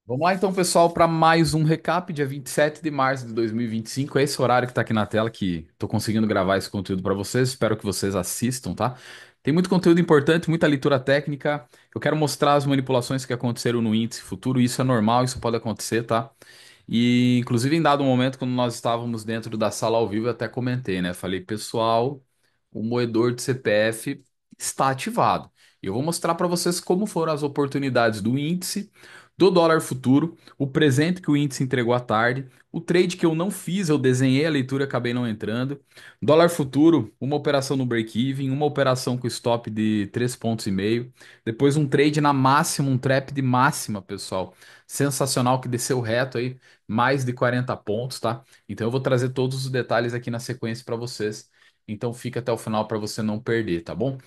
Vamos lá então, pessoal, para mais um recap, dia 27 de março de 2025. É esse horário que está aqui na tela que estou conseguindo gravar esse conteúdo para vocês. Espero que vocês assistam, tá? Tem muito conteúdo importante, muita leitura técnica. Eu quero mostrar as manipulações que aconteceram no índice futuro. Isso é normal, isso pode acontecer, tá? E inclusive em dado momento, quando nós estávamos dentro da sala ao vivo, eu até comentei, né? Falei, pessoal, o moedor de CPF está ativado. E eu vou mostrar para vocês como foram as oportunidades do índice, do dólar futuro, o presente que o índice entregou à tarde, o trade que eu não fiz, eu desenhei a leitura e acabei não entrando. Dólar futuro, uma operação no break-even, uma operação com stop de 3,5 pontos. Depois um trade na máxima, um trap de máxima, pessoal. Sensacional que desceu reto aí, mais de 40 pontos, tá? Então eu vou trazer todos os detalhes aqui na sequência para vocês. Então fica até o final para você não perder, tá bom?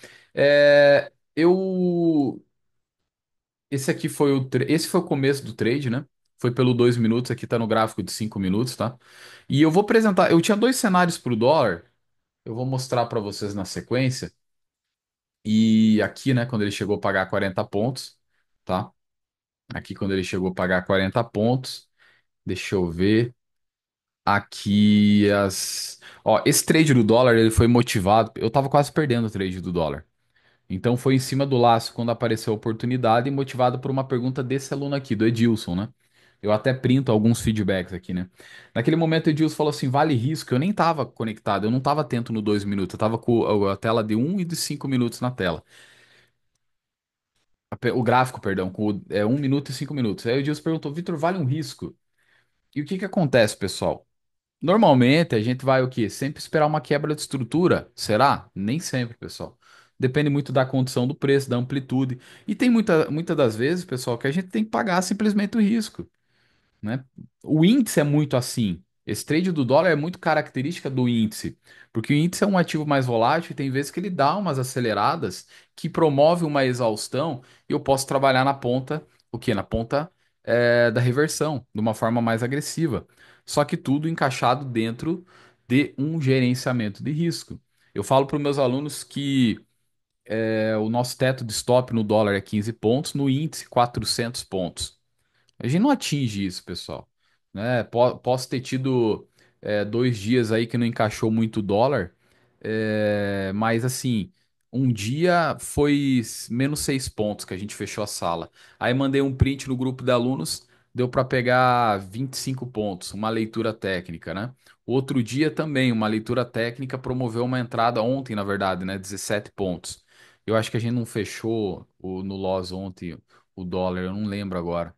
Eu esse foi o começo do trade, né? Foi pelo 2 minutos, aqui tá no gráfico de 5 minutos, tá? E eu vou apresentar, eu tinha dois cenários para o dólar, eu vou mostrar para vocês na sequência. E aqui, né, quando ele chegou a pagar 40 pontos, tá? Aqui quando ele chegou a pagar 40 pontos, deixa eu ver. Aqui esse trade do dólar, ele foi motivado, eu tava quase perdendo o trade do dólar. Então foi em cima do laço quando apareceu a oportunidade e motivado por uma pergunta desse aluno aqui, do Edilson, né? Eu até printo alguns feedbacks aqui, né? Naquele momento o Edilson falou assim, vale risco, eu nem tava conectado, eu não tava atento no 2 minutos, eu tava com a tela de 1 e de 5 minutos na tela. O gráfico, perdão, com 1 minuto e 5 minutos. Aí o Edilson perguntou, Vitor, vale um risco? E o que que acontece, pessoal? Normalmente a gente vai o quê? Sempre esperar uma quebra de estrutura. Será? Nem sempre, pessoal. Depende muito da condição do preço, da amplitude. E tem muitas das vezes, pessoal, que a gente tem que pagar simplesmente o risco, né? O índice é muito assim. Esse trade do dólar é muito característica do índice, porque o índice é um ativo mais volátil e tem vezes que ele dá umas aceleradas que promove uma exaustão e eu posso trabalhar na ponta, o quê? Na ponta da reversão, de uma forma mais agressiva. Só que tudo encaixado dentro de um gerenciamento de risco. Eu falo para os meus alunos que o nosso teto de stop no dólar é 15 pontos, no índice 400 pontos. A gente não atinge isso, pessoal. Né? Posso ter tido 2 dias aí que não encaixou muito o dólar, mas assim, um dia foi menos 6 pontos que a gente fechou a sala. Aí mandei um print no grupo de alunos, deu para pegar 25 pontos, uma leitura técnica, né? Outro dia também, uma leitura técnica promoveu uma entrada ontem, na verdade, né? 17 pontos. Eu acho que a gente não fechou no Loss ontem o dólar, eu não lembro agora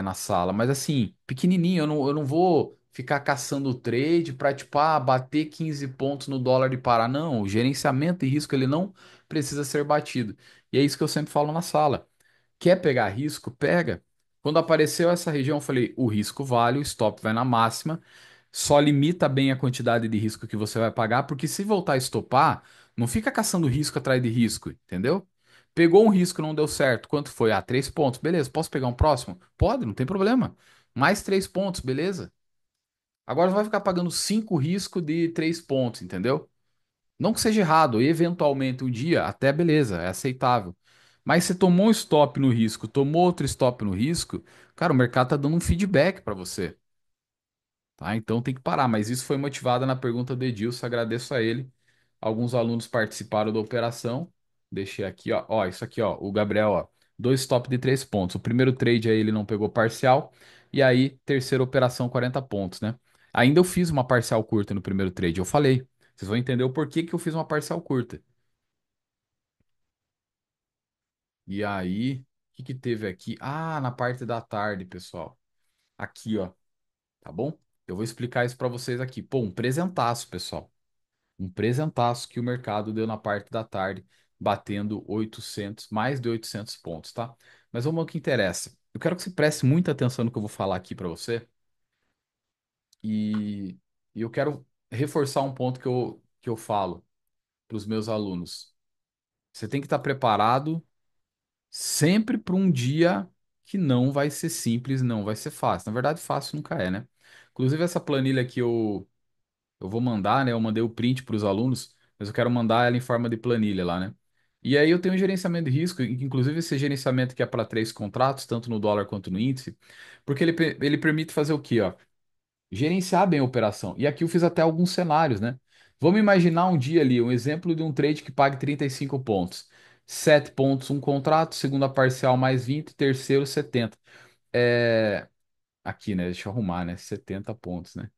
na sala. Mas assim, pequenininho, eu não vou ficar caçando trade para, tipo, bater 15 pontos no dólar e parar. Não, o gerenciamento de risco ele não precisa ser batido. E é isso que eu sempre falo na sala. Quer pegar risco? Pega. Quando apareceu essa região, eu falei: o risco vale, o stop vai na máxima, só limita bem a quantidade de risco que você vai pagar, porque se voltar a estopar, não fica caçando risco atrás de risco, entendeu? Pegou um risco, não deu certo. Quanto foi? 3 pontos. Beleza, posso pegar um próximo? Pode, não tem problema. Mais 3 pontos, beleza. Agora você vai ficar pagando 5 riscos de 3 pontos, entendeu? Não que seja errado, eventualmente um dia, até beleza, é aceitável. Mas você tomou um stop no risco, tomou outro stop no risco, cara, o mercado tá dando um feedback para você, tá? Então tem que parar. Mas isso foi motivado na pergunta do Edilson, agradeço a ele. Alguns alunos participaram da operação. Deixei aqui, ó. Ó, isso aqui, ó. O Gabriel, ó. 2 stop de 3 pontos. O primeiro trade aí ele não pegou parcial. E aí, terceira operação, 40 pontos, né? Ainda eu fiz uma parcial curta no primeiro trade. Eu falei. Vocês vão entender o porquê que eu fiz uma parcial curta. E aí, o que que teve aqui? Ah, na parte da tarde, pessoal. Aqui, ó. Tá bom? Eu vou explicar isso para vocês aqui. Pô, um presentaço, pessoal. Um presentaço que o mercado deu na parte da tarde, batendo 800, mais de 800 pontos, tá? Mas vamos ao que interessa. Eu quero que você preste muita atenção no que eu vou falar aqui para você e, e eu quero reforçar um ponto que eu falo para os meus alunos. Você tem que estar preparado sempre para um dia que não vai ser simples, não vai ser fácil. Na verdade, fácil nunca é, né? Inclusive, essa planilha que eu vou mandar, né? Eu mandei o print para os alunos, mas eu quero mandar ela em forma de planilha lá, né? E aí eu tenho um gerenciamento de risco, inclusive esse gerenciamento que é para três contratos, tanto no dólar quanto no índice, porque ele permite fazer o quê, ó? Gerenciar bem a operação. E aqui eu fiz até alguns cenários, né? Vamos imaginar um dia ali, um exemplo de um trade que pague 35 pontos. 7 pontos um contrato, segunda parcial mais 20, terceiro 70. É... Aqui, né? Deixa eu arrumar, né? 70 pontos, né?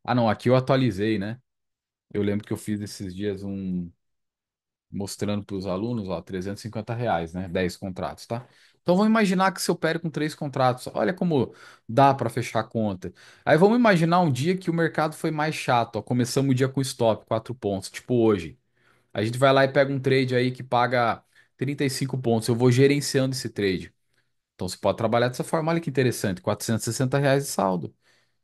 Ah, não, aqui eu atualizei, né? Eu lembro que eu fiz esses dias um mostrando para os alunos, ó, R$ 350, né? 10 contratos, tá? Então vamos imaginar que se eu opere com três contratos, olha como dá para fechar a conta. Aí vamos imaginar um dia que o mercado foi mais chato, ó, começamos o dia com stop, 4 pontos, tipo hoje. A gente vai lá e pega um trade aí que paga 35 pontos, eu vou gerenciando esse trade. Então você pode trabalhar dessa forma, olha que interessante, R$ 460 de saldo.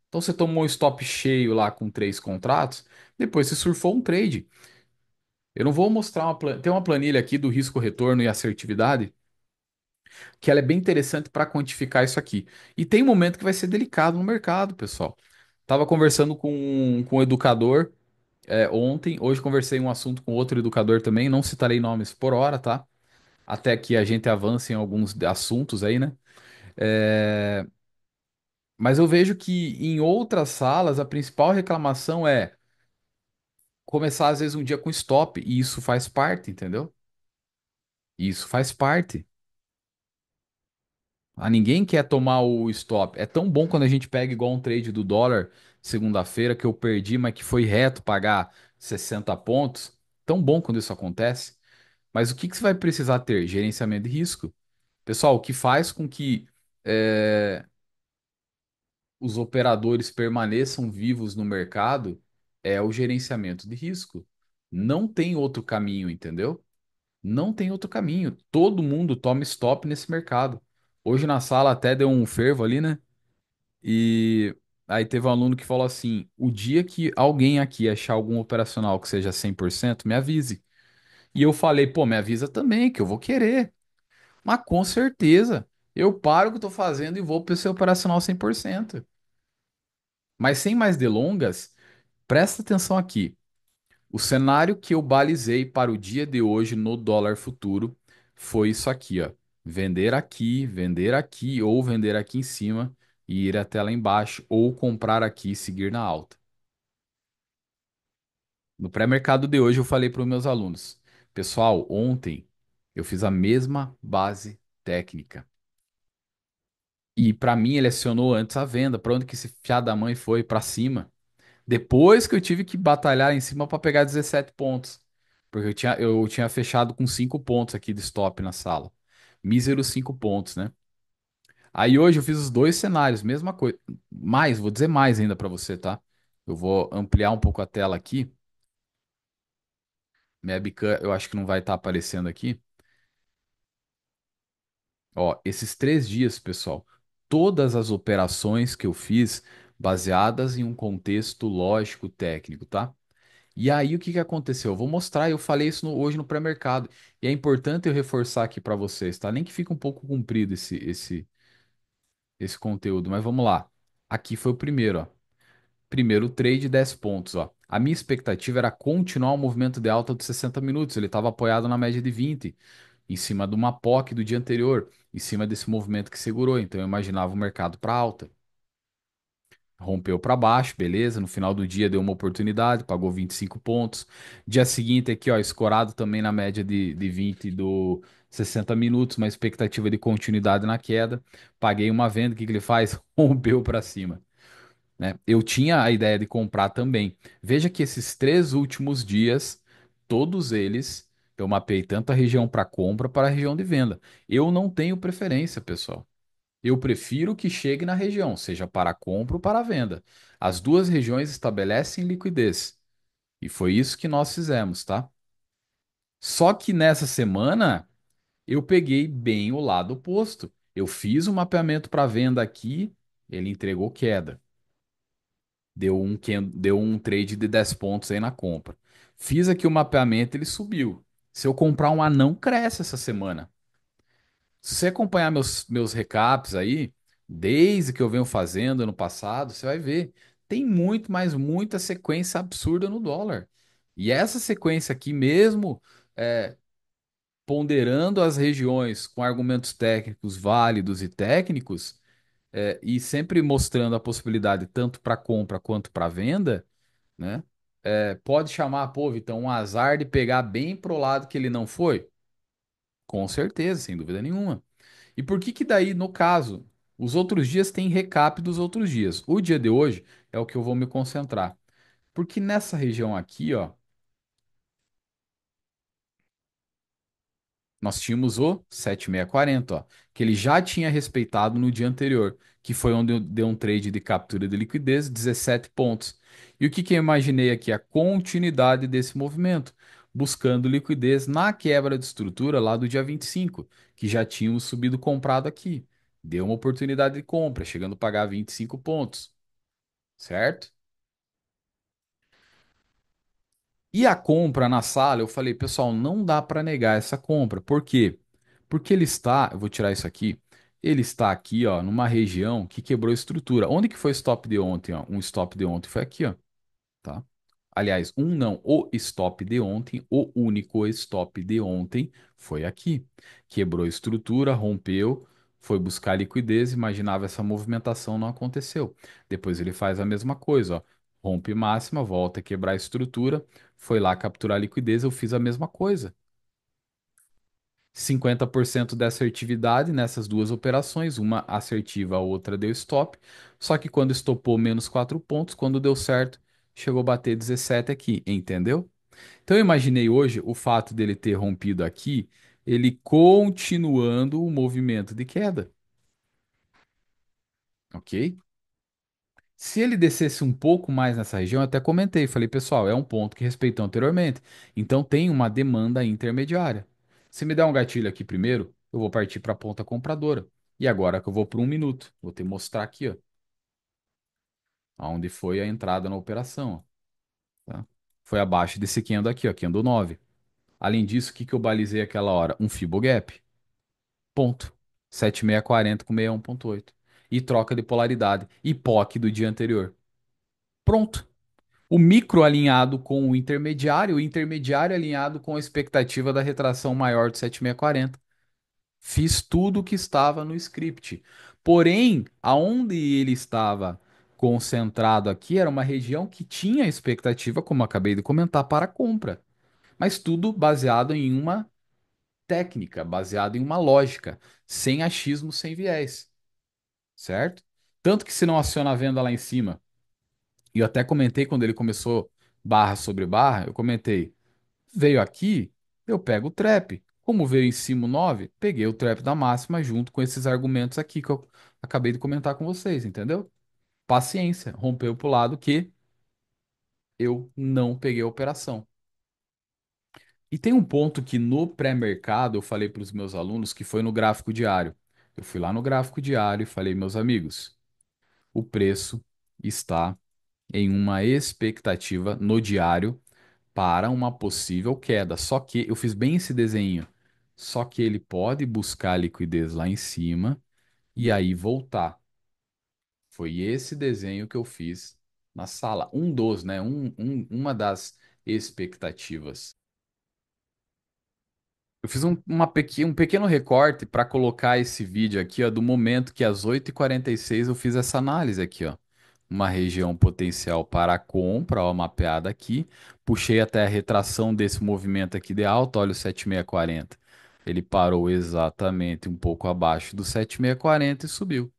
Então você tomou um stop cheio lá com três contratos, depois você surfou um trade. Eu não vou mostrar tem uma planilha aqui do risco retorno e assertividade, que ela é bem interessante para quantificar isso aqui. E tem momento que vai ser delicado no mercado, pessoal. Tava conversando com um educador ontem, hoje conversei um assunto com outro educador também, não citarei nomes por hora, tá? Até que a gente avance em alguns assuntos aí, né? É, mas eu vejo que em outras salas a principal reclamação é começar às vezes um dia com stop, e isso faz parte, entendeu? Isso faz parte. Ah, ninguém quer tomar o stop. É tão bom quando a gente pega igual um trade do dólar segunda-feira que eu perdi, mas que foi reto pagar 60 pontos. Tão bom quando isso acontece. Mas o que que você vai precisar ter? Gerenciamento de risco. Pessoal, o que faz com que os operadores permaneçam vivos no mercado é o gerenciamento de risco. Não tem outro caminho, entendeu? Não tem outro caminho. Todo mundo toma stop nesse mercado. Hoje na sala até deu um fervo ali, né? E aí teve um aluno que falou assim: o dia que alguém aqui achar algum operacional que seja 100%, me avise. E eu falei: pô, me avisa também, que eu vou querer. Mas com certeza, eu paro o que eu tô fazendo e vou para esse operacional 100%. Mas sem mais delongas, presta atenção aqui. O cenário que eu balizei para o dia de hoje no dólar futuro foi isso aqui, ó. Vender aqui ou vender aqui em cima e ir até lá embaixo, ou comprar aqui e seguir na alta. No pré-mercado de hoje eu falei para os meus alunos, pessoal, ontem eu fiz a mesma base técnica. E para mim ele acionou antes a venda, para onde que esse fiado da mãe foi? Para cima. Depois que eu tive que batalhar em cima para pegar 17 pontos. Porque eu tinha fechado com 5 pontos aqui de stop na sala. Míseros 5 pontos, né? Aí hoje eu fiz os dois cenários, mesma coisa. Mais, vou dizer mais ainda para você, tá? Eu vou ampliar um pouco a tela aqui. Minha webcam eu acho que não vai estar aparecendo aqui. Ó, esses 3 dias, pessoal, todas as operações que eu fiz baseadas em um contexto lógico técnico, tá? E aí, o que que aconteceu? Eu vou mostrar, eu falei isso hoje no pré-mercado. E é importante eu reforçar aqui para vocês, tá? Nem que fique um pouco comprido esse conteúdo, mas vamos lá. Aqui foi o primeiro, ó. Primeiro trade, 10 pontos, ó. A minha expectativa era continuar o movimento de alta dos 60 minutos. Ele estava apoiado na média de 20, em cima de uma POC do dia anterior, em cima desse movimento que segurou. Então, eu imaginava o mercado para alta. Rompeu para baixo, beleza. No final do dia deu uma oportunidade, pagou 25 pontos. Dia seguinte aqui, ó, escorado também na média de 20 do 60 minutos, uma expectativa de continuidade na queda. Paguei uma venda, o que que ele faz? Rompeu para cima, né? Eu tinha a ideia de comprar também. Veja que esses 3 últimos dias, todos eles, eu mapeei tanto a região para compra para a região de venda. Eu não tenho preferência, pessoal. Eu prefiro que chegue na região, seja para compra ou para venda. As duas regiões estabelecem liquidez. E foi isso que nós fizemos, tá? Só que nessa semana eu peguei bem o lado oposto. Eu fiz o mapeamento para venda aqui, ele entregou queda. Deu um trade de 10 pontos aí na compra. Fiz aqui o mapeamento, ele subiu. Se eu comprar um anão, cresce essa semana. Se você acompanhar meus recaps aí, desde que eu venho fazendo ano passado, você vai ver. Tem muito, mas muita sequência absurda no dólar. E essa sequência aqui mesmo, é, ponderando as regiões com argumentos técnicos válidos e técnicos, e sempre mostrando a possibilidade tanto para compra quanto para venda, né? Pode chamar, pô, Vitão, um azar de pegar bem pro lado que ele não foi? Com certeza, sem dúvida nenhuma. E por que que daí, no caso, os outros dias tem recap dos outros dias? O dia de hoje é o que eu vou me concentrar. Porque nessa região aqui, ó, nós tínhamos o 7640, ó, que ele já tinha respeitado no dia anterior, que foi onde eu dei um trade de captura de liquidez, 17 pontos. E o que que eu imaginei aqui? A continuidade desse movimento, buscando liquidez na quebra de estrutura lá do dia 25, que já tínhamos subido comprado aqui. Deu uma oportunidade de compra, chegando a pagar 25 pontos, certo? E a compra na sala, eu falei, pessoal, não dá para negar essa compra. Por quê? Porque ele está, eu vou tirar isso aqui, ele está aqui, ó, numa região que quebrou estrutura. Onde que foi o stop de ontem, ó? Um stop de ontem foi aqui, ó, tá? Aliás, um não, o stop de ontem, o único stop de ontem foi aqui. Quebrou estrutura, rompeu, foi buscar liquidez, imaginava essa movimentação, não aconteceu. Depois ele faz a mesma coisa, ó. Rompe máxima, volta a quebrar a estrutura, foi lá capturar liquidez, eu fiz a mesma coisa. 50% de assertividade nessas duas operações, uma assertiva, a outra deu stop. Só que quando estopou menos 4 pontos, quando deu certo, chegou a bater 17 aqui, entendeu? Então eu imaginei hoje o fato dele ter rompido aqui, ele continuando o movimento de queda, ok? Se ele descesse um pouco mais nessa região, eu até comentei, falei, pessoal, é um ponto que respeitou anteriormente. Então tem uma demanda intermediária. Se me der um gatilho aqui primeiro, eu vou partir para a ponta compradora. E agora que eu vou por um minuto, vou te mostrar aqui, ó, onde foi a entrada na operação, ó, tá? Foi abaixo desse candle aqui, ó, candle 9. Além disso, o que que eu balizei aquela hora? Um Fibogap. Ponto. 7640 com 61,8. E troca de polaridade. E POC do dia anterior. Pronto. O micro alinhado com o intermediário alinhado com a expectativa da retração maior de 7640. Fiz tudo o que estava no script. Porém, aonde ele estava concentrado aqui era uma região que tinha expectativa, como eu acabei de comentar, para compra. Mas tudo baseado em uma técnica, baseado em uma lógica, sem achismo, sem viés, certo? Tanto que se não aciona a venda lá em cima, e eu até comentei quando ele começou barra sobre barra, eu comentei, veio aqui, eu pego o trap. Como veio em cima o 9, peguei o trap da máxima junto com esses argumentos aqui que eu acabei de comentar com vocês, entendeu? Paciência, rompeu pro lado que eu não peguei a operação. E tem um ponto que no pré-mercado eu falei para os meus alunos que foi no gráfico diário. Eu fui lá no gráfico diário e falei, meus amigos, o preço está em uma expectativa no diário para uma possível queda. Só que eu fiz bem esse desenho. Só que ele pode buscar liquidez lá em cima e aí voltar. Foi esse desenho que eu fiz na sala. Um dos, né? Uma das expectativas. Eu fiz um pequeno recorte para colocar esse vídeo aqui, ó, do momento que às 8h46 eu fiz essa análise aqui, ó. Uma região potencial para a compra, ó, mapeada aqui. Puxei até a retração desse movimento aqui de alta, olha o 7640. Ele parou exatamente um pouco abaixo do 7640 e subiu.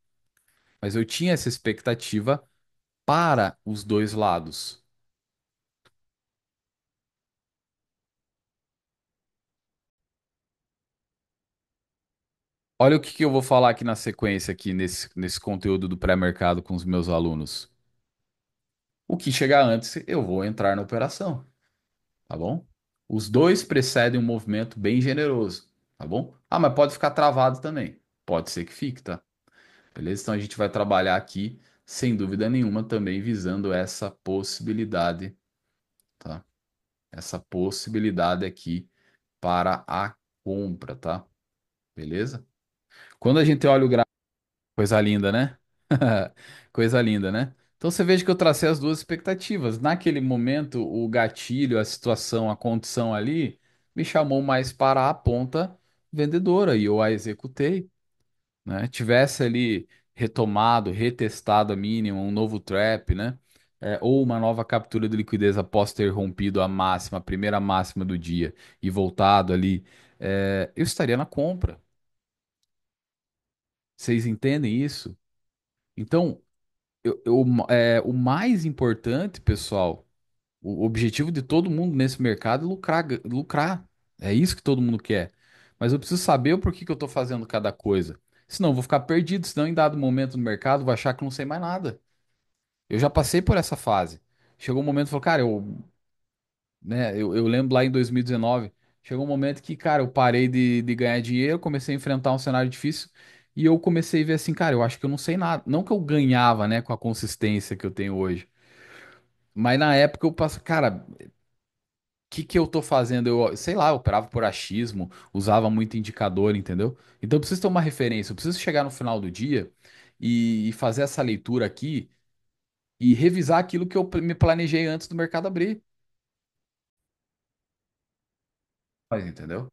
Mas eu tinha essa expectativa para os dois lados. Olha o que que eu vou falar aqui na sequência, aqui nesse conteúdo do pré-mercado com os meus alunos. O que chegar antes, eu vou entrar na operação, tá bom? Os dois precedem um movimento bem generoso, tá bom? Ah, mas pode ficar travado também. Pode ser que fique, tá? Beleza? Então a gente vai trabalhar aqui, sem dúvida nenhuma, também visando essa possibilidade, tá? Essa possibilidade aqui para a compra, tá? Beleza? Quando a gente olha o gráfico, coisa linda, né? Coisa linda, né? Então você veja que eu tracei as duas expectativas. Naquele momento, o gatilho, a situação, a condição ali me chamou mais para a ponta vendedora e eu a executei, né? Tivesse ali retomado, retestado a mínima, um novo trap, né? Ou uma nova captura de liquidez após ter rompido a máxima, a primeira máxima do dia e voltado ali, eu estaria na compra. Vocês entendem isso? Então, o mais importante, pessoal, o objetivo de todo mundo nesse mercado é lucrar, lucrar. É isso que todo mundo quer. Mas eu preciso saber o porquê que eu estou fazendo cada coisa. Senão eu vou ficar perdido, senão em dado momento no mercado eu vou achar que eu não sei mais nada. Eu já passei por essa fase. Chegou um momento e falou, cara, eu lembro lá em 2019, chegou um momento que, cara, eu parei de ganhar dinheiro, comecei a enfrentar um cenário difícil e eu comecei a ver assim, cara, eu acho que eu não sei nada. Não que eu ganhava, né, com a consistência que eu tenho hoje. Mas na época eu passo, cara, que eu tô fazendo? Eu, sei lá, eu operava por achismo, usava muito indicador, entendeu? Então eu preciso ter uma referência, eu preciso chegar no final do dia e fazer essa leitura aqui e revisar aquilo que eu me planejei antes do mercado abrir. Mas entendeu?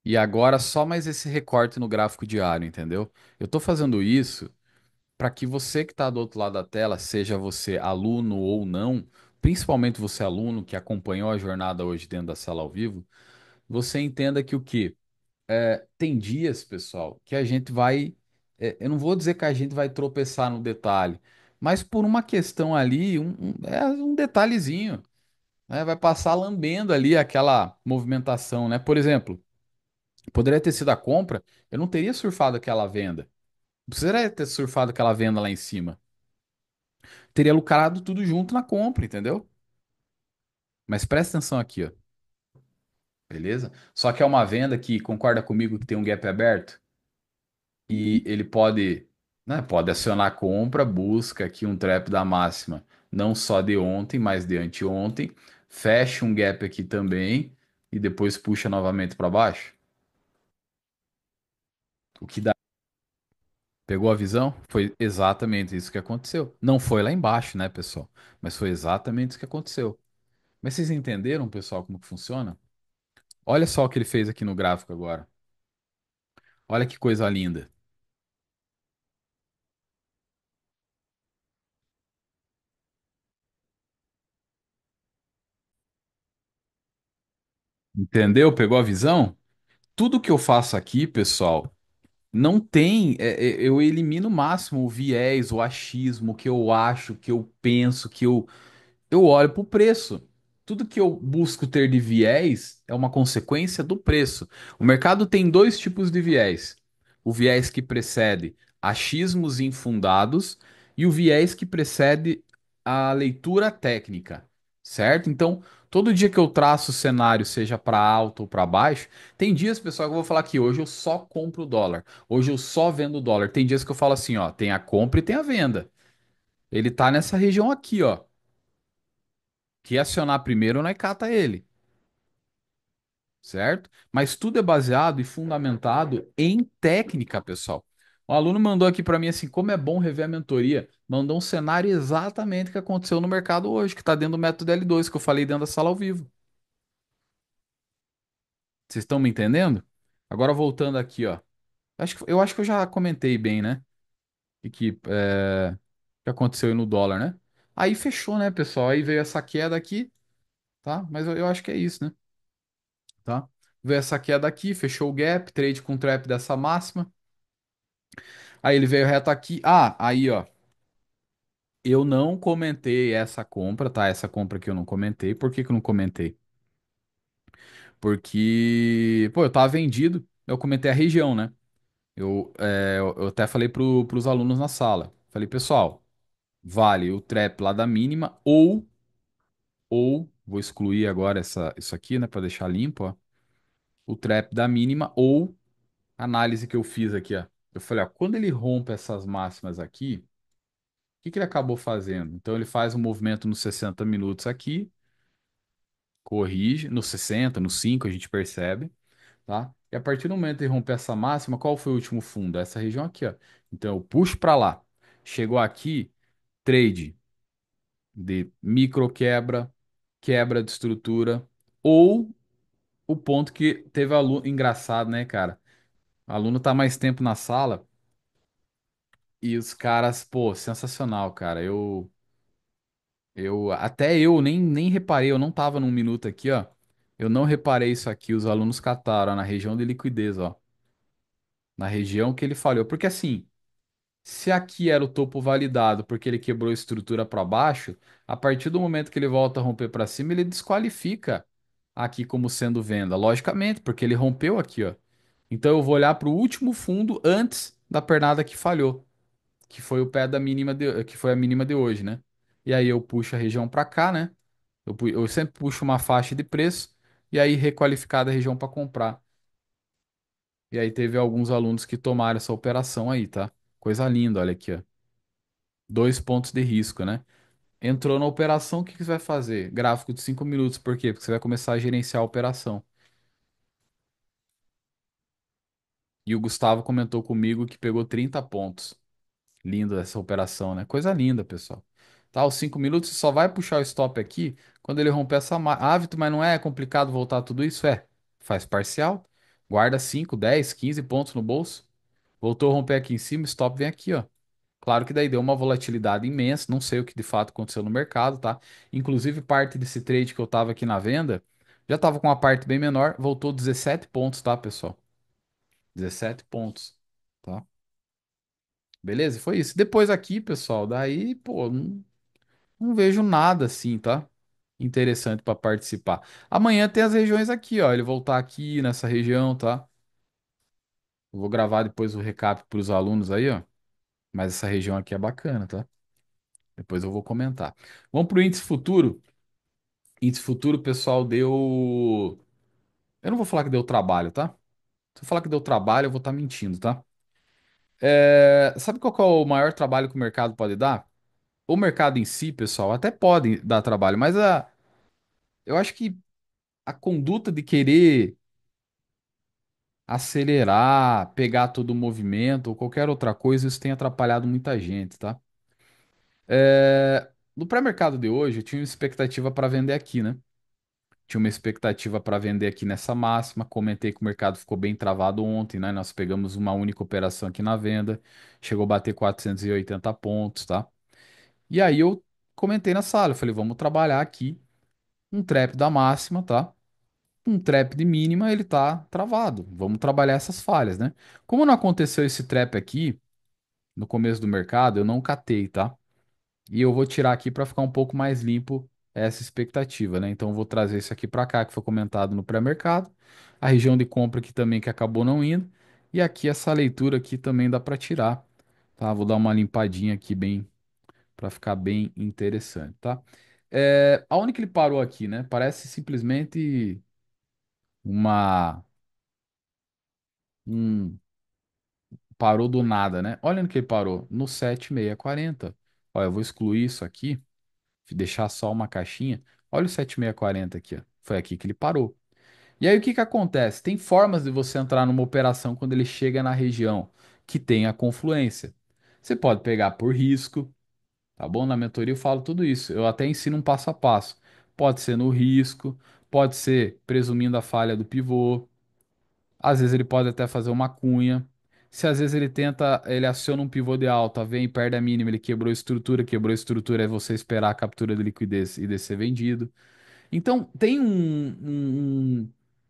E agora só mais esse recorte no gráfico diário, entendeu? Eu tô fazendo isso para que você que está do outro lado da tela, seja você aluno ou não, principalmente você aluno que acompanhou a jornada hoje dentro da sala ao vivo, você entenda que o quê? Tem dias, pessoal, que a gente vai. Eu não vou dizer que a gente vai tropeçar no detalhe, mas por uma questão ali, um detalhezinho, né? Vai passar lambendo ali aquela movimentação, né? Por exemplo, poderia ter sido a compra, eu não teria surfado aquela venda. Não precisaria ter surfado aquela venda lá em cima. Teria lucrado tudo junto na compra, entendeu? Mas presta atenção aqui, ó. Beleza? Só que é uma venda que concorda comigo que tem um gap aberto. E ele pode, né, pode acionar a compra, busca aqui um trap da máxima, não só de ontem, mas de anteontem, fecha um gap aqui também e depois puxa novamente para baixo. O que dá? Pegou a visão? Foi exatamente isso que aconteceu. Não foi lá embaixo, né, pessoal? Mas foi exatamente isso que aconteceu. Mas vocês entenderam, pessoal, como que funciona? Olha só o que ele fez aqui no gráfico agora. Olha que coisa linda. Entendeu? Pegou a visão? Tudo que eu faço aqui, pessoal, não tem, eu elimino o máximo o viés, o achismo, o que eu acho, o que eu penso, eu olho para o preço. Tudo que eu busco ter de viés é uma consequência do preço. O mercado tem dois tipos de viés: o viés que precede achismos infundados e o viés que precede a leitura técnica, certo? Então, todo dia que eu traço o cenário, seja para alto ou para baixo, tem dias, pessoal, que eu vou falar que hoje eu só compro dólar, hoje eu só vendo dólar. Tem dias que eu falo assim, ó, tem a compra e tem a venda. Ele tá nessa região aqui, ó. Que acionar primeiro não é cata ele, certo? Mas tudo é baseado e fundamentado em técnica, pessoal. O aluno mandou aqui para mim assim, como é bom rever a mentoria. Mandou um cenário exatamente que aconteceu no mercado hoje, que está dentro do método L2 que eu falei dentro da sala ao vivo. Vocês estão me entendendo? Agora voltando aqui, ó. Eu acho que eu já comentei bem, né? Que aconteceu aí no dólar, né? Aí fechou, né, pessoal? Aí veio essa queda aqui, tá? Mas eu acho que é isso, né? Tá? Veio essa queda aqui, fechou o gap, trade com trap dessa máxima. Aí ele veio reto aqui. Ah, aí ó, eu não comentei essa compra, tá? Essa compra que eu não comentei. Por que que eu não comentei? Porque, pô, eu tava vendido, eu comentei a região, né? Eu até falei pros alunos na sala. Falei, pessoal, vale o trap lá da mínima ou, vou excluir agora isso aqui, né, pra deixar limpo, ó. O trap da mínima ou análise que eu fiz aqui, ó. Eu falei, ó, quando ele rompe essas máximas aqui, o que que ele acabou fazendo? Então ele faz um movimento nos 60 minutos aqui, corrige, nos 60, nos 5 a gente percebe, tá? E a partir do momento que ele romper essa máxima, qual foi o último fundo? Essa região aqui, ó. Então eu puxo para lá. Chegou aqui, trade. de micro quebra, quebra de estrutura, ou o ponto que teve aluno. Engraçado, né, cara? O aluno tá mais tempo na sala e os caras, pô, sensacional, cara. Até eu nem reparei, eu não tava num minuto aqui, ó. Eu não reparei isso aqui, os alunos cataram ó, na região de liquidez, ó. Na região que ele falhou. Porque assim. Se aqui era o topo validado porque ele quebrou a estrutura para baixo, a partir do momento que ele volta a romper para cima, ele desqualifica aqui como sendo venda. Logicamente, porque ele rompeu aqui, ó. Então eu vou olhar para o último fundo antes da pernada que falhou, que foi o pé da mínima que foi a mínima de hoje, né? E aí eu puxo a região para cá, né? Eu sempre puxo uma faixa de preço e aí requalificada a região para comprar. E aí teve alguns alunos que tomaram essa operação aí, tá? Coisa linda, olha aqui, ó. Dois pontos de risco, né? Entrou na operação, o que que você vai fazer? Gráfico de 5 minutos, por quê? Porque você vai começar a gerenciar a operação. E o Gustavo comentou comigo que pegou 30 pontos. Lindo essa operação, né? Coisa linda, pessoal. Tá, os 5 minutos, você só vai puxar o stop aqui quando ele romper essa hábito, mas não é complicado voltar tudo isso? É. Faz parcial, guarda 5, 10, 15 pontos no bolso. Voltou a romper aqui em cima, stop vem aqui, ó. Claro que daí deu uma volatilidade imensa, não sei o que de fato aconteceu no mercado, tá? Inclusive, parte desse trade que eu tava aqui na venda, já tava com uma parte bem menor, voltou 17 pontos, tá, pessoal? 17 pontos, tá? Beleza? E foi isso. Depois aqui, pessoal, daí, pô, não vejo nada assim, tá? Interessante para participar. Amanhã tem as regiões aqui, ó. Ele voltar aqui nessa região, tá? Eu vou gravar depois o recap para os alunos aí, ó. Mas essa região aqui é bacana, tá? Depois eu vou comentar. Vamos pro índice futuro. Índice futuro, o pessoal, deu. Eu não vou falar que deu trabalho, tá? Se eu falar que deu trabalho, eu vou estar mentindo, tá? Sabe qual que é o maior trabalho que o mercado pode dar? O mercado em si, pessoal, até pode dar trabalho, mas eu acho que a conduta de querer acelerar, pegar todo o movimento ou qualquer outra coisa, isso tem atrapalhado muita gente, tá? No pré-mercado de hoje, eu tinha uma expectativa para vender aqui, né? Tinha uma expectativa para vender aqui nessa máxima. Comentei que o mercado ficou bem travado ontem, né? Nós pegamos uma única operação aqui na venda, chegou a bater 480 pontos, tá? E aí eu comentei na sala, eu falei, vamos trabalhar aqui um trap da máxima, tá? Um trap de mínima, ele tá travado. Vamos trabalhar essas falhas, né? Como não aconteceu esse trap aqui no começo do mercado, eu não catei, tá? E eu vou tirar aqui para ficar um pouco mais limpo essa expectativa, né? Então eu vou trazer isso aqui para cá que foi comentado no pré-mercado, a região de compra aqui também que acabou não indo, e aqui essa leitura aqui também dá para tirar, tá? Vou dar uma limpadinha aqui bem para ficar bem interessante, tá? Aonde que ele parou aqui, né? Parece simplesmente uma um parou do nada, né? Olha onde que ele parou, no 7640. Olha, eu vou excluir isso aqui deixar só uma caixinha. Olha o 7640 aqui, ó. Foi aqui que ele parou. E aí o que que acontece? Tem formas de você entrar numa operação quando ele chega na região que tem a confluência. Você pode pegar por risco, tá bom? Na mentoria eu falo tudo isso. Eu até ensino um passo a passo. Pode ser no risco, pode ser presumindo a falha do pivô. Às vezes ele pode até fazer uma cunha. Se às vezes ele tenta, ele aciona um pivô de alta, vem e perde a mínima, ele quebrou a estrutura, é você esperar a captura de liquidez e descer vendido. Então tem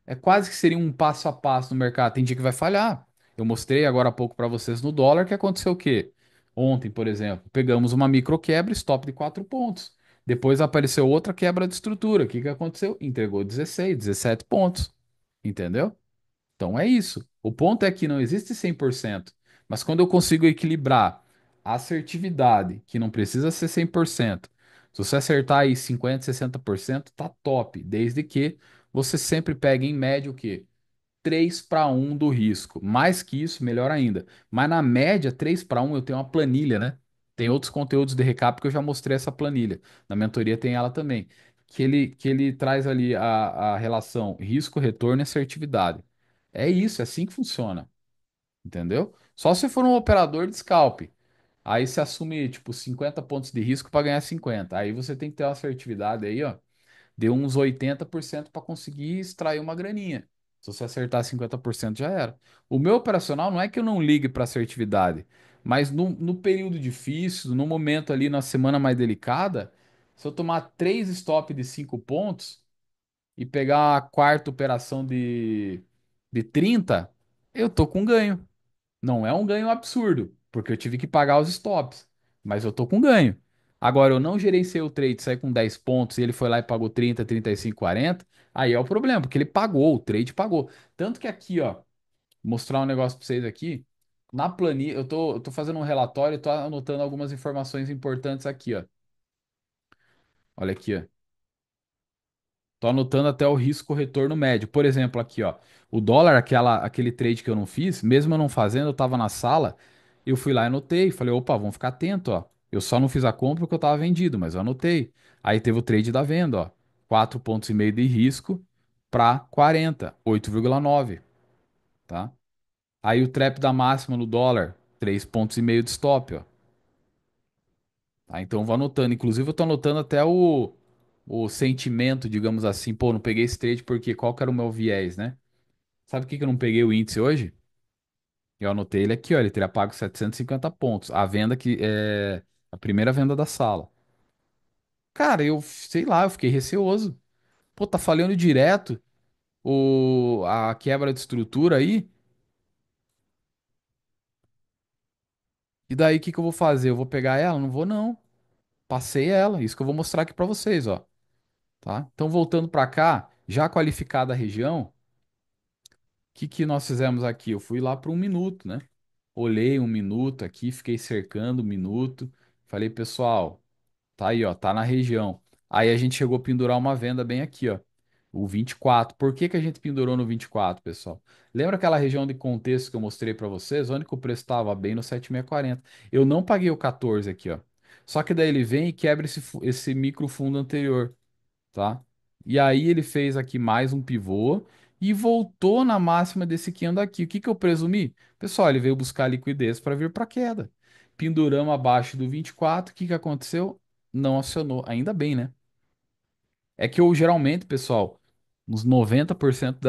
é quase que seria um passo a passo no mercado. Tem dia que vai falhar. Eu mostrei agora há pouco para vocês no dólar que aconteceu o quê? Ontem, por exemplo, pegamos uma micro quebra, stop de 4 pontos. Depois apareceu outra quebra de estrutura. O que que aconteceu? Entregou 16, 17 pontos. Entendeu? Então é isso. O ponto é que não existe 100%, mas quando eu consigo equilibrar a assertividade, que não precisa ser 100%, se você acertar aí 50, 60%, tá top, desde que você sempre pegue em média o quê? 3 para 1 do risco. Mais que isso, melhor ainda. Mas na média, 3 para 1 eu tenho uma planilha, né? Tem outros conteúdos de recap que eu já mostrei essa planilha. Na mentoria tem ela também. Que ele traz ali a relação risco, retorno e assertividade. É isso, é assim que funciona. Entendeu? Só se for um operador de scalp. Aí você assume, tipo, 50 pontos de risco para ganhar 50. Aí você tem que ter uma assertividade aí, ó. Deu uns 80% para conseguir extrair uma graninha. Se você acertar 50% já era. O meu operacional não é que eu não ligue para assertividade, mas no período difícil, no momento ali, na semana mais delicada, se eu tomar 3 stop de 5 pontos e pegar a quarta operação de 30, eu tô com ganho. Não é um ganho absurdo, porque eu tive que pagar os stops, mas eu tô com ganho. Agora, eu não gerenciei o trade, saí com 10 pontos e ele foi lá e pagou 30, 35, 40. Aí é o problema, porque ele pagou, o trade pagou. Tanto que aqui, ó, mostrar um negócio pra vocês aqui. Na planilha, eu tô fazendo um relatório, tô anotando algumas informações importantes aqui, ó. Olha aqui, ó. Tô anotando até o risco-retorno médio. Por exemplo, aqui, ó, o dólar, aquele trade que eu não fiz, mesmo eu não fazendo, eu tava na sala, eu fui lá e anotei. Falei, opa, vamos ficar atento, ó. Eu só não fiz a compra porque eu tava vendido, mas eu anotei. Aí teve o trade da venda, ó. 4,5 pontos de risco para 40, 8,9, tá? Aí o trap da máxima no dólar, 3,5 pontos de stop, ó. Tá? Então eu vou anotando. Inclusive eu tô anotando até o sentimento, digamos assim, pô, não peguei esse trade porque qual que era o meu viés, né? Sabe por que que eu não peguei o índice hoje? Eu anotei ele aqui, ó, ele teria pago 750 pontos. A venda que é a primeira venda da sala. Cara, eu sei lá, eu fiquei receoso. Pô, tá falhando direto a quebra de estrutura aí. E daí o que que eu vou fazer? Eu vou pegar ela? Não vou não. Passei ela, isso que eu vou mostrar aqui pra vocês, ó, tá? Então voltando pra cá, já qualificada a região, que nós fizemos aqui? Eu fui lá para um minuto, né? Olhei um minuto aqui, fiquei cercando um minuto. Falei, pessoal, tá aí, ó, tá na região. Aí a gente chegou a pendurar uma venda bem aqui, ó. O 24. Por que que a gente pendurou no 24, pessoal? Lembra aquela região de contexto que eu mostrei para vocês, onde que o preço estava bem no 7,640? Eu não paguei o 14 aqui, ó. Só que daí ele vem e quebra esse micro fundo anterior, tá? E aí ele fez aqui mais um pivô e voltou na máxima desse candle aqui. O que que eu presumi? Pessoal, ele veio buscar liquidez para vir para queda. Penduramos abaixo do 24. O que que aconteceu? Não acionou. Ainda bem, né? É que eu geralmente, pessoal, uns 90%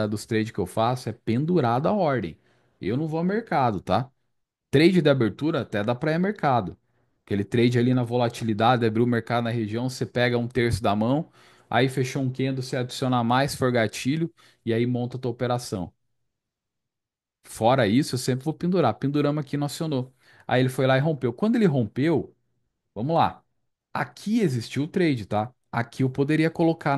dos trades que eu faço é pendurado a ordem. Eu não vou ao mercado, tá? Trade de abertura até dá para ir a mercado. Aquele trade ali na volatilidade, abriu o mercado na região, você pega um terço da mão, aí fechou um candle, você adiciona mais, se for gatilho, e aí monta a tua operação. Fora isso, eu sempre vou pendurar. Penduramos aqui, não acionou. Aí ele foi lá e rompeu. Quando ele rompeu, vamos lá. Aqui existiu o trade, tá? Aqui eu poderia colocar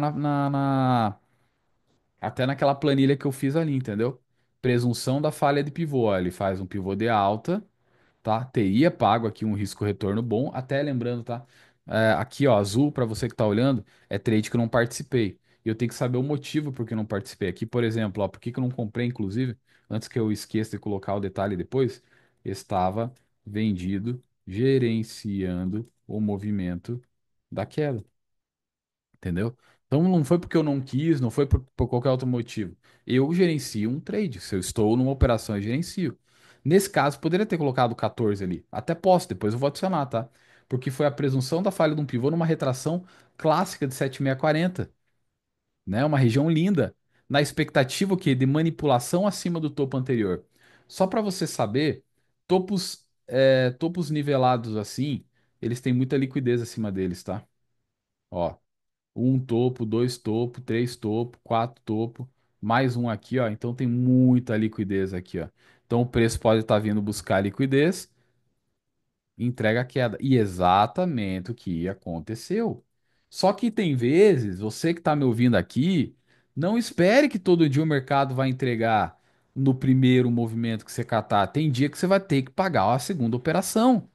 até naquela planilha que eu fiz ali, entendeu? Presunção da falha de pivô. Ó, ele faz um pivô de alta, tá? Teria pago aqui um risco-retorno bom, até lembrando, tá? Aqui, ó, azul, para você que tá olhando, é trade que eu não participei. E eu tenho que saber o motivo por que eu não participei. Aqui, por exemplo, ó, por que que eu não comprei, inclusive, antes que eu esqueça de colocar o detalhe depois, estava vendido, gerenciando o movimento da queda. Entendeu? Então não foi porque eu não quis, não foi por qualquer outro motivo. Eu gerencio um trade. Se eu estou numa operação, eu gerencio. Nesse caso, poderia ter colocado 14 ali. Até posso, depois eu vou adicionar, tá? Porque foi a presunção da falha de um pivô numa retração clássica de 7,640, né? Uma região linda, na expectativa o quê? De manipulação acima do topo anterior. Só para você saber, topos nivelados assim, eles têm muita liquidez acima deles, tá? Ó. Um topo, dois topo, três topo, quatro topo, mais um aqui, ó. Então tem muita liquidez aqui, ó. Então o preço pode estar vindo buscar liquidez, entrega a queda. E exatamente o que aconteceu. Só que tem vezes, você que está me ouvindo aqui, não espere que todo dia o mercado vai entregar no primeiro movimento que você catar. Tem dia que você vai ter que pagar a segunda operação.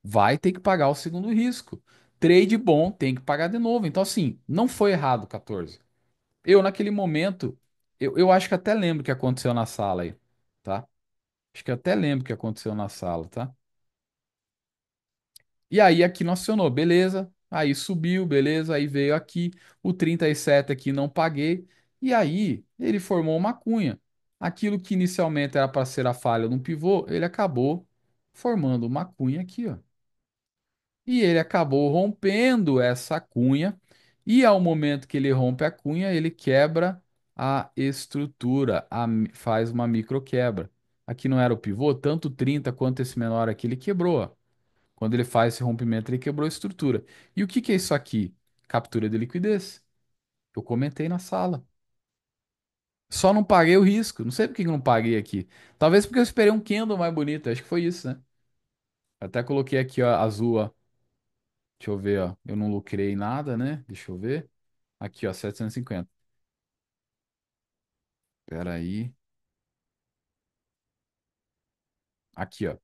Vai ter que pagar o segundo risco. Trade bom, tem que pagar de novo. Então, assim, não foi errado 14. Eu, naquele momento, eu acho que até lembro o que aconteceu na sala aí, tá? Acho que até lembro o que aconteceu na sala, tá? E aí aqui não acionou, beleza. Aí subiu, beleza. Aí veio aqui, o 37 aqui não paguei. E aí ele formou uma cunha. Aquilo que inicialmente era para ser a falha de um pivô, ele acabou formando uma cunha aqui, ó. E ele acabou rompendo essa cunha, e ao momento que ele rompe a cunha, ele quebra a estrutura, faz uma microquebra. Aqui não era o pivô, tanto o 30 quanto esse menor aqui, ele quebrou, ó. Quando ele faz esse rompimento, ele quebrou a estrutura. E o que que é isso aqui? Captura de liquidez. Eu comentei na sala. Só não paguei o risco. Não sei por que que eu não paguei aqui. Talvez porque eu esperei um candle mais bonito. Acho que foi isso, né? Até coloquei aqui, ó, azul, ó. Deixa eu ver, ó. Eu não lucrei nada, né? Deixa eu ver. Aqui, ó, 750. Pera aí. Aqui, ó.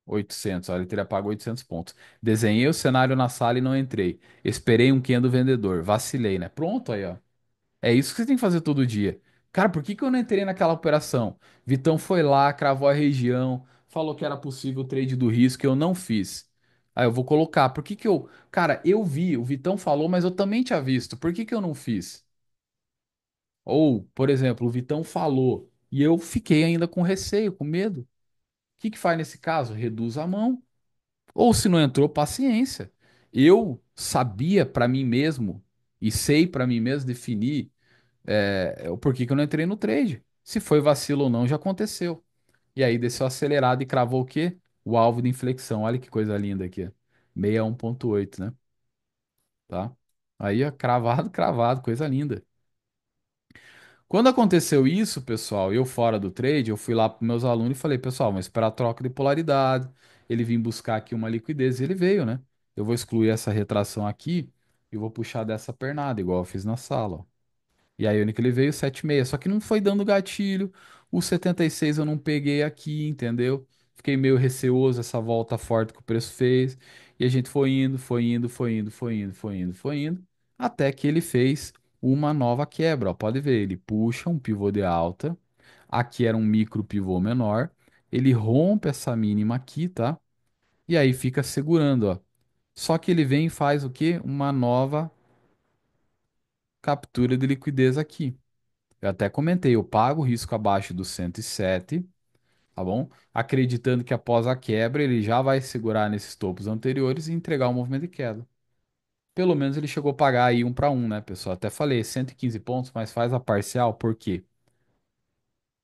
800. Ó, ele teria pago 800 pontos. Desenhei o cenário na sala e não entrei. Esperei um candle vendedor. Vacilei, né? Pronto aí, ó. É isso que você tem que fazer todo dia. Cara, por que que eu não entrei naquela operação? Vitão foi lá, cravou a região, falou que era possível o trade do risco, eu não fiz. Aí eu vou colocar. Por que que eu. Cara, eu vi, o Vitão falou, mas eu também tinha visto. Por que que eu não fiz? Ou, por exemplo, o Vitão falou e eu fiquei ainda com receio, com medo. O que que faz nesse caso? Reduz a mão. Ou se não entrou, paciência. Eu sabia para mim mesmo e sei para mim mesmo definir o porquê que eu não entrei no trade. Se foi vacilo ou não, já aconteceu. E aí desceu acelerado e cravou o quê? O alvo de inflexão. Olha que coisa linda aqui. 61,8, né? Tá? Aí, ó, cravado, cravado, coisa linda. Quando aconteceu isso, pessoal, eu fora do trade, eu fui lá para meus alunos e falei, pessoal, vamos esperar a troca de polaridade. Ele vim buscar aqui uma liquidez e ele veio, né? Eu vou excluir essa retração aqui e vou puxar dessa pernada, igual eu fiz na sala, ó. E aí, o que ele veio 7,6. Só que não foi dando gatilho. O 76 eu não peguei aqui, entendeu? Fiquei meio receoso essa volta forte que o preço fez. E a gente foi indo, foi indo, foi indo, foi indo, foi indo, foi indo. Até que ele fez uma nova quebra. Ó. Pode ver, ele puxa um pivô de alta. Aqui era um micro pivô menor. Ele rompe essa mínima aqui, tá? E aí fica segurando, ó. Só que ele vem e faz o quê? Uma nova captura de liquidez aqui. Eu até comentei, eu pago o risco abaixo do 107, tá bom? Acreditando que após a quebra ele já vai segurar nesses topos anteriores e entregar o movimento de queda. Pelo menos ele chegou a pagar aí um para um, né, pessoal? Até falei, 115 pontos, mas faz a parcial, por quê?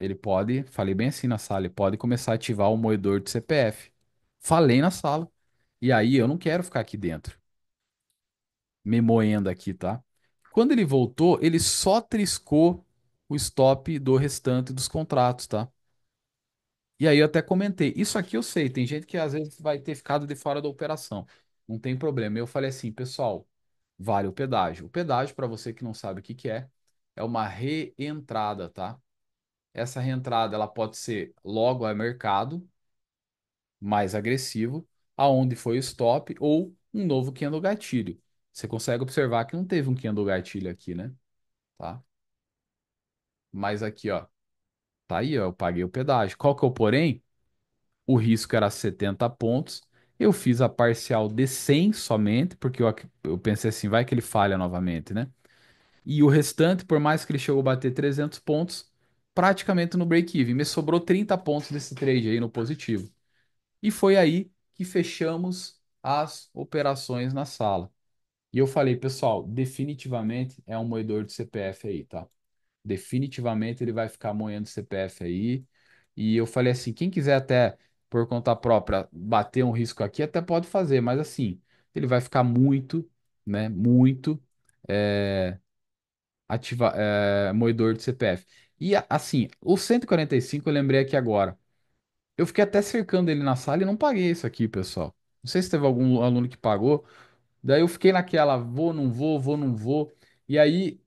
Ele pode, falei bem assim na sala, ele pode começar a ativar o moedor de CPF. Falei na sala. E aí eu não quero ficar aqui dentro, me moendo aqui, tá? Quando ele voltou, ele só triscou o stop do restante dos contratos, tá? E aí eu até comentei, isso aqui eu sei, tem gente que às vezes vai ter ficado de fora da operação. Não tem problema. Eu falei assim, pessoal, vale o pedágio. O pedágio, para você que não sabe o que que é uma reentrada, tá? Essa reentrada, ela pode ser logo ao mercado, mais agressivo, aonde foi o stop, ou um novo candle gatilho. Você consegue observar que não teve um candle gatilho aqui, né? Tá? Mas aqui, ó, tá aí, ó, eu paguei o pedágio. Qual que é o porém? O risco era 70 pontos. Eu fiz a parcial de 100 somente, porque eu pensei assim, vai que ele falha novamente, né? E o restante, por mais que ele chegou a bater 300 pontos, praticamente no break-even. Me sobrou 30 pontos desse trade aí no positivo. E foi aí que fechamos as operações na sala. E eu falei, pessoal, definitivamente é um moedor de CPF aí, tá? Definitivamente ele vai ficar moendo CPF aí. E eu falei assim, quem quiser até por conta própria bater um risco aqui, até pode fazer, mas assim, ele vai ficar muito, né, muito moedor de CPF. E assim, o 145 eu lembrei aqui agora. Eu fiquei até cercando ele na sala e não paguei isso aqui, pessoal. Não sei se teve algum aluno que pagou. Daí eu fiquei naquela, vou, não vou, vou, não vou. E aí,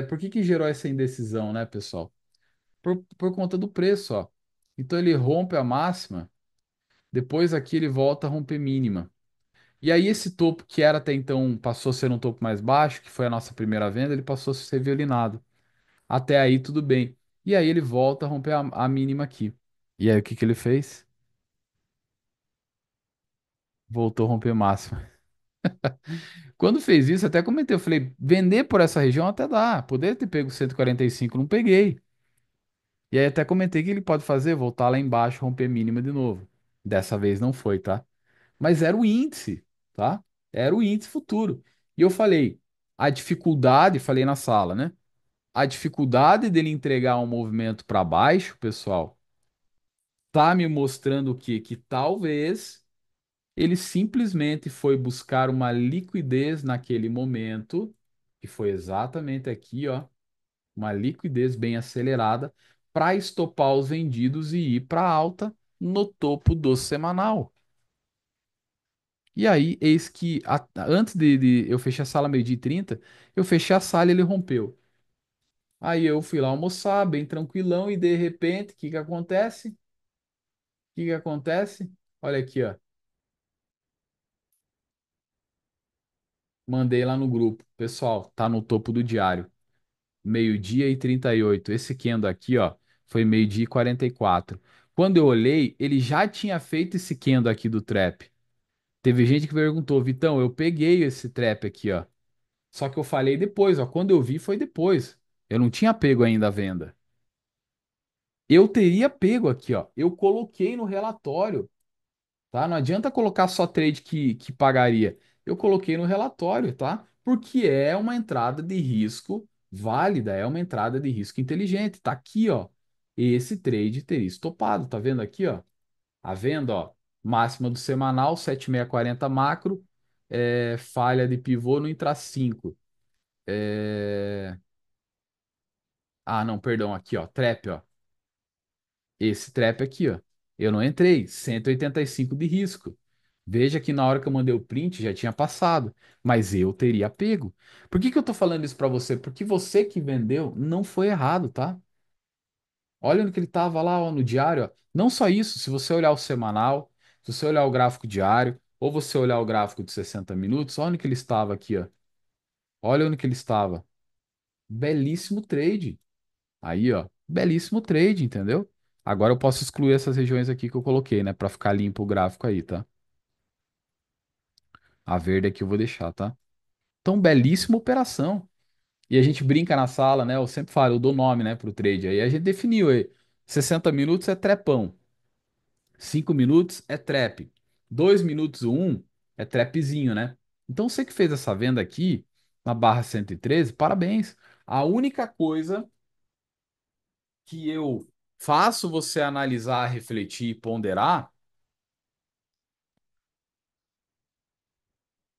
por que que gerou essa indecisão, né, pessoal? Por conta do preço, ó. Então ele rompe a máxima, depois aqui ele volta a romper mínima. E aí esse topo que era até então, passou a ser um topo mais baixo, que foi a nossa primeira venda, ele passou a ser violinado. Até aí tudo bem. E aí ele volta a romper a mínima aqui. E aí o que que ele fez? Voltou a romper máxima. Quando fez isso, até comentei, eu falei, vender por essa região até dá. Poderia ter pego 145, não peguei. E aí até comentei que ele pode fazer, voltar lá embaixo, romper mínima de novo. Dessa vez não foi, tá? Mas era o índice, tá? Era o índice futuro. E eu falei, a dificuldade, falei na sala, né? A dificuldade dele entregar um movimento para baixo, pessoal, tá me mostrando o quê? Que talvez ele simplesmente foi buscar uma liquidez naquele momento, que foi exatamente aqui, ó, uma liquidez bem acelerada para estopar os vendidos e ir para alta no topo do semanal. E aí, eis que antes de eu fechar a sala meio-dia e 30, eu fechei a sala e ele rompeu. Aí eu fui lá almoçar, bem tranquilão, e de repente, o que que acontece? O que que acontece? Olha aqui, ó. Mandei lá no grupo. Pessoal, tá no topo do diário. Meio-dia e 38. Esse candle aqui, ó, foi meio-dia e 44. Quando eu olhei, ele já tinha feito esse candle aqui do trap. Teve gente que perguntou, Vitão, eu peguei esse trap aqui, ó. Só que eu falei depois, ó. Quando eu vi, foi depois. Eu não tinha pego ainda a venda. Eu teria pego aqui, ó. Eu coloquei no relatório, tá? Não adianta colocar só trade que pagaria. Eu coloquei no relatório, tá? Porque é uma entrada de risco válida, é uma entrada de risco inteligente. Tá aqui, ó. Esse trade teria estopado, tá vendo aqui, ó? A venda, ó. Máxima do semanal, 7640 macro, falha de pivô no intra 5. Ah, não, perdão, aqui, ó, trap, ó. Esse trap aqui, ó. Eu não entrei, 185 de risco. Veja que na hora que eu mandei o print já tinha passado, mas eu teria pego. Por que que eu tô falando isso pra você? Porque você que vendeu não foi errado, tá? Olha no que ele tava lá, ó, no diário, ó. Não só isso, se você olhar o semanal, se você olhar o gráfico diário, ou você olhar o gráfico de 60 minutos, olha onde que ele estava aqui, ó. Olha onde que ele estava. Belíssimo trade. Aí, ó, belíssimo trade, entendeu? Agora eu posso excluir essas regiões aqui que eu coloquei, né, pra ficar limpo o gráfico aí, tá? A verde aqui eu vou deixar, tá? Então, belíssima operação. E a gente brinca na sala, né? Eu sempre falo, eu dou nome, né, pro trade. Aí a gente definiu aí, 60 minutos é trepão, 5 minutos é trap, 2 minutos um é trapzinho, né? Então, você que fez essa venda aqui na barra 113, parabéns. A única coisa que eu faço você analisar, refletir e ponderar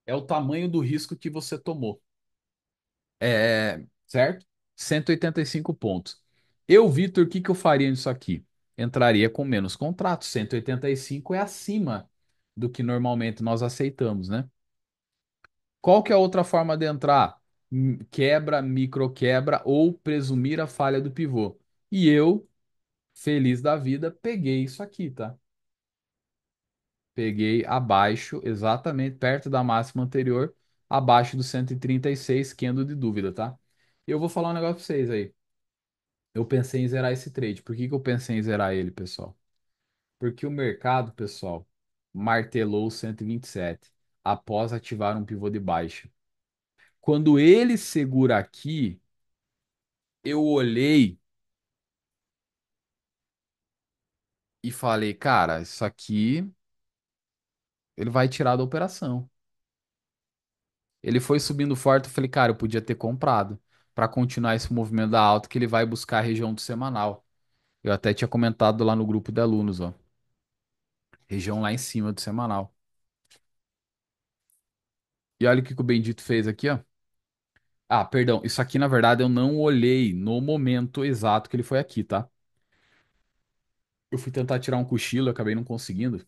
é o tamanho do risco que você tomou. Certo? 185 pontos. Eu, Vitor, o que que eu faria nisso aqui? Entraria com menos contratos. 185 é acima do que normalmente nós aceitamos, né? Qual que é a outra forma de entrar? Quebra, micro quebra ou presumir a falha do pivô. E eu, feliz da vida, peguei isso aqui, tá? Peguei abaixo, exatamente perto da máxima anterior, abaixo do 136, candle de dúvida, tá? Eu vou falar um negócio pra vocês aí. Eu pensei em zerar esse trade. Por que que eu pensei em zerar ele, pessoal? Porque o mercado, pessoal, martelou o 127 após ativar um pivô de baixa. Quando ele segura aqui, eu olhei e falei, cara, isso aqui ele vai tirar da operação. Ele foi subindo forte, eu falei, cara, eu podia ter comprado para continuar esse movimento da alta que ele vai buscar a região do semanal. Eu até tinha comentado lá no grupo de alunos, ó. Região lá em cima do semanal. E olha o que que o Bendito fez aqui, ó. Ah, perdão, isso aqui na verdade eu não olhei no momento exato que ele foi aqui, tá? Eu fui tentar tirar um cochilo, eu acabei não conseguindo.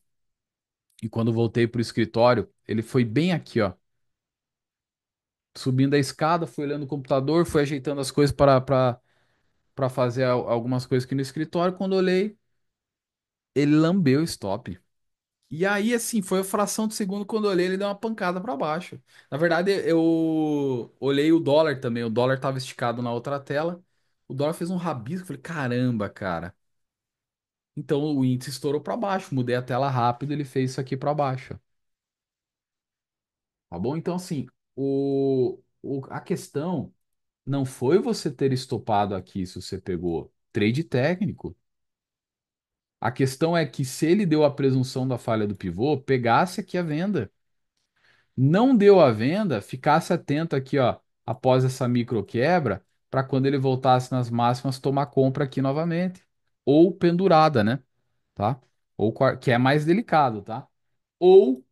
E quando voltei pro escritório, ele foi bem aqui, ó. Subindo a escada, fui olhando o computador, fui ajeitando as coisas para fazer algumas coisas aqui no escritório. Quando eu olhei, ele lambeu o stop. E aí, assim, foi a fração de segundo quando eu olhei, ele deu uma pancada para baixo. Na verdade, eu olhei o dólar também. O dólar tava esticado na outra tela. O dólar fez um rabisco. Eu falei, caramba, cara. Então o índice estourou para baixo. Mudei a tela rápido, ele fez isso aqui para baixo. Tá bom? Então, assim, a questão não foi você ter estopado aqui se você pegou trade técnico. A questão é que se ele deu a presunção da falha do pivô, pegasse aqui a venda. Não deu a venda, ficasse atento aqui, ó, após essa micro quebra, para quando ele voltasse nas máximas, tomar compra aqui novamente. Ou pendurada, né? Tá? Ou que é mais delicado, tá? Ou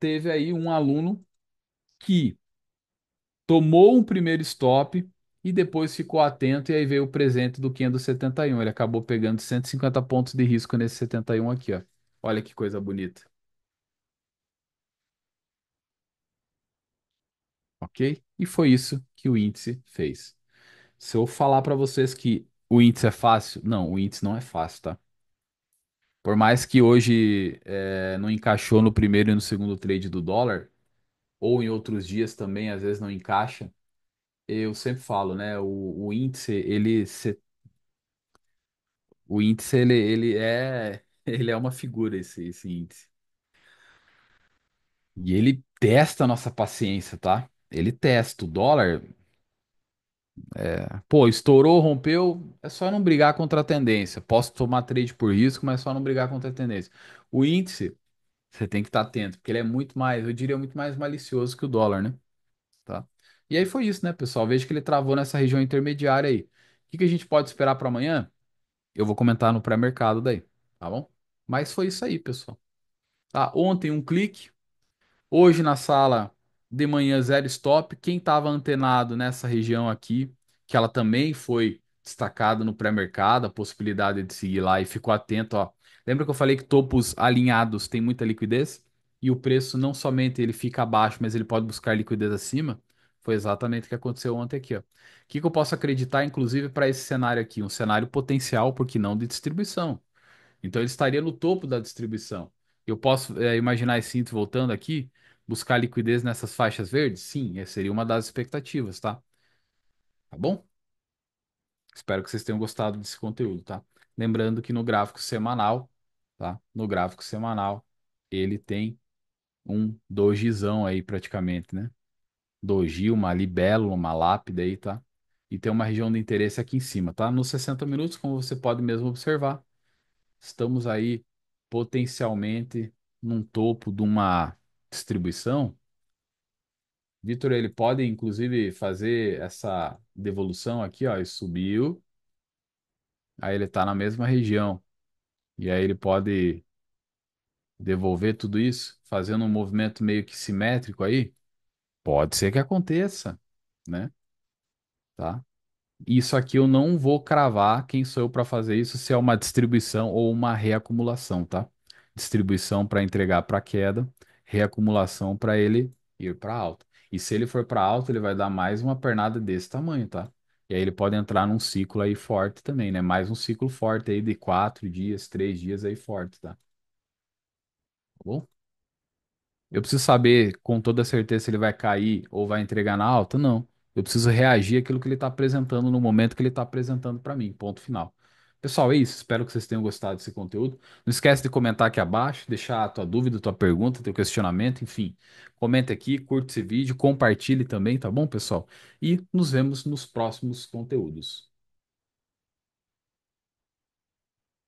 teve aí um aluno que tomou um primeiro stop e depois ficou atento e aí veio o presente do candle 71. Ele acabou pegando 150 pontos de risco nesse 71 aqui, ó. Olha que coisa bonita, ok? E foi isso que o índice fez. Se eu falar para vocês que o índice é fácil, não, o índice não é fácil, tá? Por mais que hoje não encaixou no primeiro e no segundo trade do dólar, ou em outros dias também, às vezes não encaixa, eu sempre falo, né? O índice, o índice, ele é uma figura, esse índice. E ele testa a nossa paciência, tá? Ele testa o dólar. Pô, estourou, rompeu, é só não brigar contra a tendência. Posso tomar trade por risco, mas é só não brigar contra a tendência. O índice, você tem que estar atento, porque ele é muito mais, eu diria, muito mais malicioso que o dólar, né? Tá? E aí foi isso, né, pessoal? Vejo que ele travou nessa região intermediária aí. O que que a gente pode esperar para amanhã? Eu vou comentar no pré-mercado daí, tá bom? Mas foi isso aí, pessoal. Tá? Ontem um clique. Hoje na sala de manhã zero stop. Quem estava antenado nessa região aqui, que ela também foi destacada no pré-mercado, a possibilidade de seguir lá e ficou atento, ó. Lembra que eu falei que topos alinhados tem muita liquidez? E o preço não somente ele fica abaixo, mas ele pode buscar liquidez acima? Foi exatamente o que aconteceu ontem aqui, ó. O que que eu posso acreditar, inclusive, para esse cenário aqui? Um cenário potencial, porque não de distribuição. Então ele estaria no topo da distribuição. Eu posso imaginar esse índice voltando aqui, buscar liquidez nessas faixas verdes? Sim, essa seria uma das expectativas, tá? Tá bom? Espero que vocês tenham gostado desse conteúdo, tá? Lembrando que no gráfico semanal, tá? No gráfico semanal, ele tem um dojizão aí praticamente, né? Doji, uma libélula, uma lápide aí, tá? E tem uma região de interesse aqui em cima, tá? Nos 60 minutos, como você pode mesmo observar, estamos aí potencialmente num topo de uma distribuição. Vitor, ele pode inclusive fazer essa devolução aqui, ó, e subiu, aí ele está na mesma região. E aí ele pode devolver tudo isso, fazendo um movimento meio que simétrico aí? Pode ser que aconteça, né? Tá? Isso aqui eu não vou cravar quem sou eu para fazer isso, se é uma distribuição ou uma reacumulação, tá? Distribuição para entregar para queda, reacumulação para ele ir para alta. E se ele for para alta, ele vai dar mais uma pernada desse tamanho, tá? E aí ele pode entrar num ciclo aí forte também, né? Mais um ciclo forte aí de 4 dias, 3 dias aí forte, tá? Tá bom? Eu preciso saber com toda certeza se ele vai cair ou vai entregar na alta? Não. Eu preciso reagir àquilo que ele está apresentando no momento que ele está apresentando para mim. Ponto final. Pessoal, é isso. Espero que vocês tenham gostado desse conteúdo. Não esquece de comentar aqui abaixo, deixar a tua dúvida, tua pergunta, teu questionamento, enfim. Comente aqui, curte esse vídeo, compartilhe também, tá bom, pessoal? E nos vemos nos próximos conteúdos.